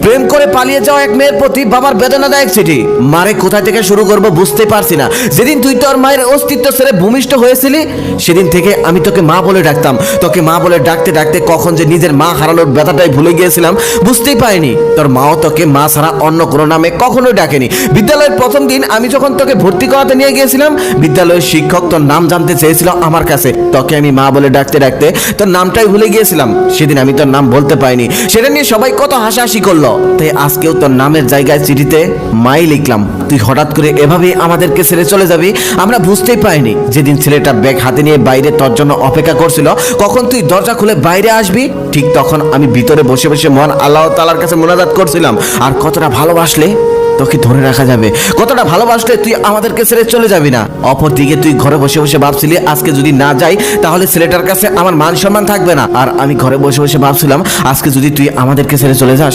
প্রেম করে পালিয়ে যাওয়া এক মেয়ের প্রতি বাবার বেদনাদায়ক চিঠি। মারে কোথা থেকে শুরু করব বুঝতে পারছি না। যেদিন তুই তোর মায়ের অস্তিত্ব ছেড়ে ভূমিষ্ঠ হয়েছিলি সেদিন থেকে আমি তোকে মা বলে ডাকতাম। তোকে মা বলে ডাকতে ডাকতে কখন যে নিজের মা হারানোর ব্যথাটাই ভুলে গিয়েছিলাম বুঝতেই পারিনি। তোর মাও তোকে মা ছাড়া অন্য কোনো নামে কখনোই ডাকেনি। বিদ্যালয়ের প্রথম দিন আমি যখন তোকে ভর্তি করাতে নিয়ে গিয়েছিলাম, বিদ্যালয়ের শিক্ষক তোর নাম জানতে চেয়েছিল আমার কাছে। তোকে আমি মা বলে ডাকতে ডাকতে তোর নামটাই ভুলে গিয়েছিলাম। সেদিন আমি তোর নাম বলতে পারিনি, সেটা নিয়ে সবাই কত হাসাহাসি করলো। তাই আজকেও তোর নামের জায়গায় চিঠিতে মাই লিখলাম। তুই হঠাৎ করে এভাবে আমাদেরকে ছেড়ে চলে যাবি আমরা বুঝতেই পারিনি। যেদিন ছেলেটা ব্যাগ হাতে নিয়ে বাইরে তোর জন্য অপেক্ষা করছিল, কখন তুই দরজা খুলে বাইরে আসবি ঠিক তখন আমি ভিতরে বসে বসে মহান আল্লাহ তাআলার কাছে মোনাজাত করছিলাম। আর কতটা ভালোবাসলে তোকে ধরে রাখা যাবে, কতটা ভালোবাসলে তুই আমাদেরকে ছেড়ে চলে যাবি না। অপরদিকে তুই ঘরে বসে বসে ভাবছিলি আজকে যদি না যাই তাহলে ছেলেটার কাছে আমার মান সম্মান থাকবে না। আর আমি ঘরে বসে বসে ভাবছিলাম আজকে যদি তুই আমাদেরকে ছেড়ে চলে যাস